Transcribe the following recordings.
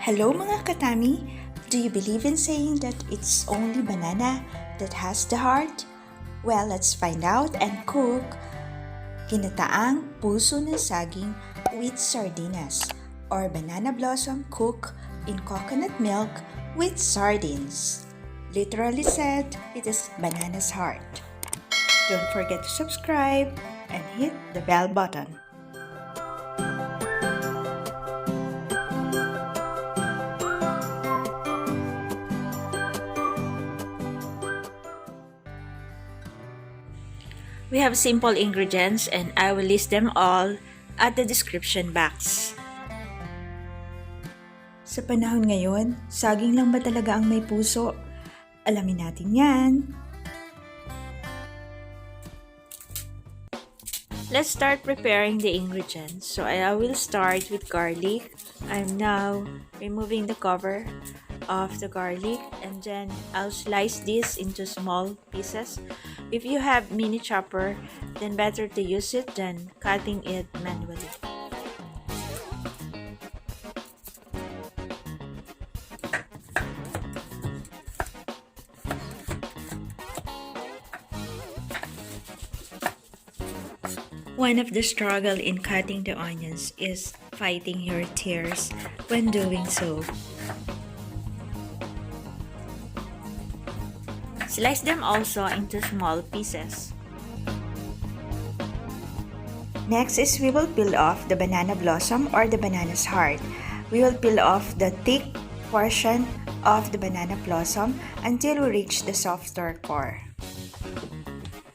Hello mga katami! Do you believe in saying that it's only banana that has the heart? Well, let's find out and cook Ginataang Puso ng Saging with Sardinas or banana blossom cook in coconut milk with sardines. Literally said, it is banana's heart. Don't forget to subscribe and hit the bell button. We have simple ingredients and I will list them all at the description box. Sa panahon ngayon, saging lang ba talaga ang may puso? Alamin natin yan. Let's start preparing the ingredients. So I will start with garlic. I'm now removing the cover of the garlic and then I'll slice this into small pieces. If you have mini chopper, then better to use it than cutting it manually. One of the struggle in cutting the onions is fighting your tears when doing so. Slice them also into small pieces. Next is we will peel off the banana blossom or the banana's heart. We will peel off the thick portion of the banana blossom until we reach the softer core.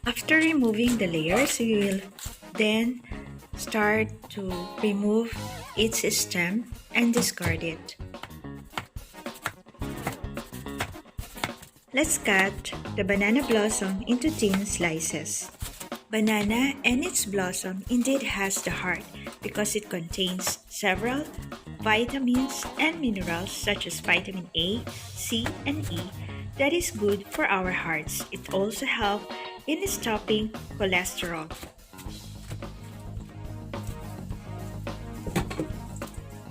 After removing the layers, we will then start to remove its stem and discard it. Let's cut the banana blossom into thin slices. Banana and its blossom indeed has the heart because it contains several vitamins and minerals such as vitamin A, C, and E that is good for our hearts. It also helps in stopping cholesterol.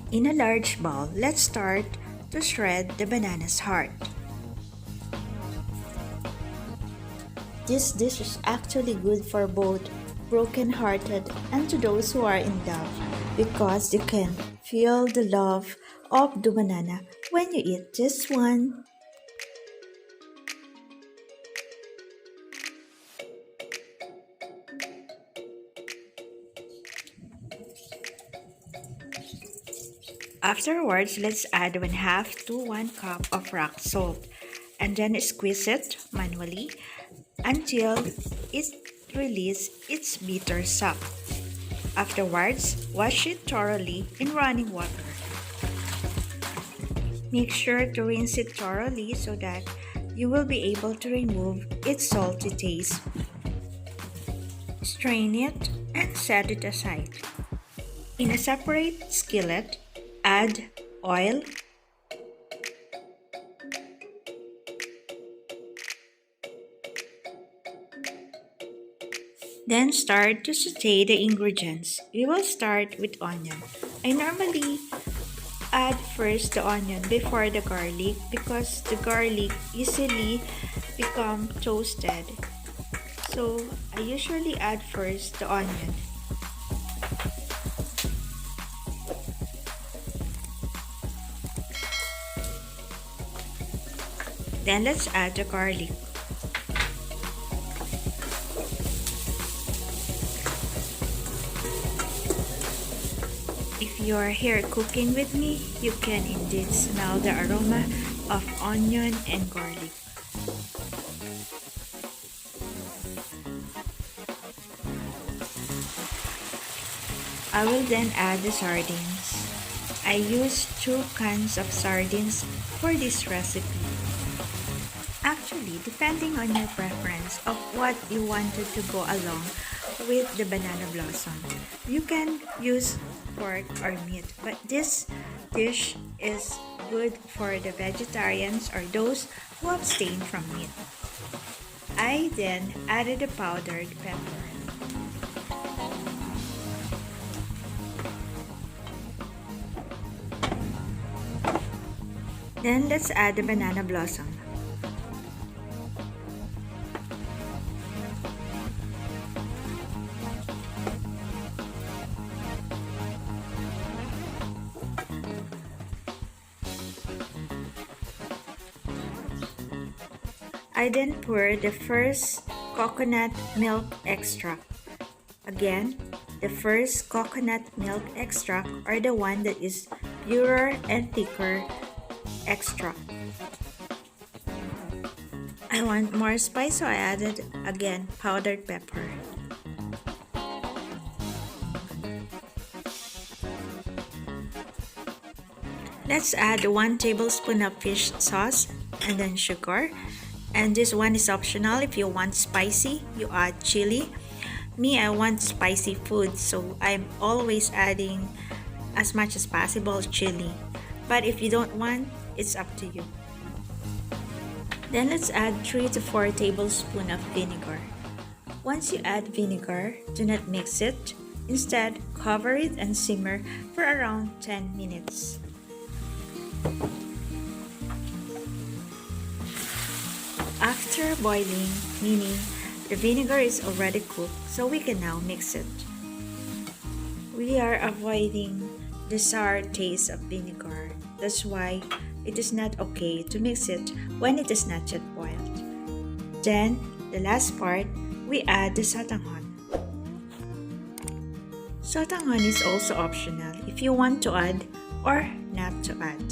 In a large bowl, let's start to shred the banana's heart. This dish is actually good for both broken-hearted and to those who are in love because you can feel the love of the banana when you eat this one. Afterwards, let's add 1/2 to 1 cup of rock salt and then squeeze it manually until it releases its bitter sap. Afterwards, wash it thoroughly in running water. Make sure to rinse it thoroughly so that you will be able to remove its salty taste. Strain it and set it aside. In a separate skillet, add oil, then start to saute the ingredients. We will start with onion. I normally add first the onion before the garlic because the garlic easily become toasted. So I usually add first the onion. Then let's add the garlic. If you are here cooking with me, you can indeed smell the aroma of onion and garlic. I will then add the sardines. I use 2 cans of sardines for this recipe. Actually, depending on your preference of what you wanted to go along with the banana blossom, you can use pork or meat, but this dish is good for the vegetarians or those who abstain from meat. I then added the powdered pepper. Then let's add the banana blossom. I then pour the first coconut milk extract. Again, the first coconut milk extract or the one that is purer and thicker extract. I want more spice, so I added again powdered pepper. Let's add 1 tablespoon of fish sauce and then sugar. And this one is optional. If you want spicy, you add chili. Me, I want spicy food, so I'm always adding as much as possible chili. But if you don't want, it's up to you. Then let's add 3 to 4 tablespoons of vinegar. Once you add vinegar, do not mix it. Instead, cover it and simmer for around 10 minutes. After boiling, meaning the vinegar is already cooked, so we can now mix it. We are avoiding the sour taste of vinegar. That's why it is not okay to mix it when it is not yet boiled. Then, the last part, we add the sotanghon. Sotanghon is also optional if you want to add or not to add.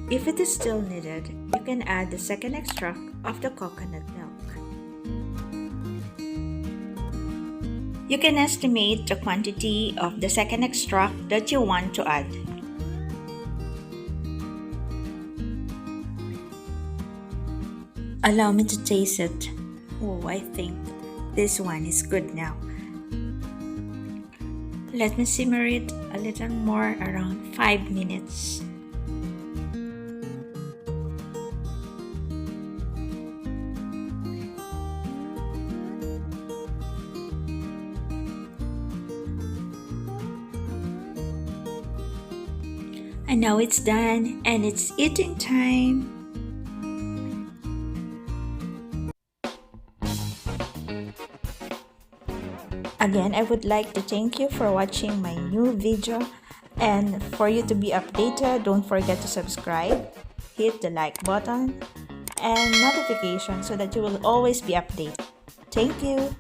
If it is still needed, you can add the second extract of the coconut milk. You can estimate the quantity of the second extract that you want to add. Allow me to taste it. Oh, I think this one is good now. Let me simmer it a little more, around 5 minutes. And now it's done, and it's eating time. Again, I would like to thank you for watching my new video, and for you to be updated, don't forget to subscribe, hit the like button and notification so that you will always be updated. Thank you.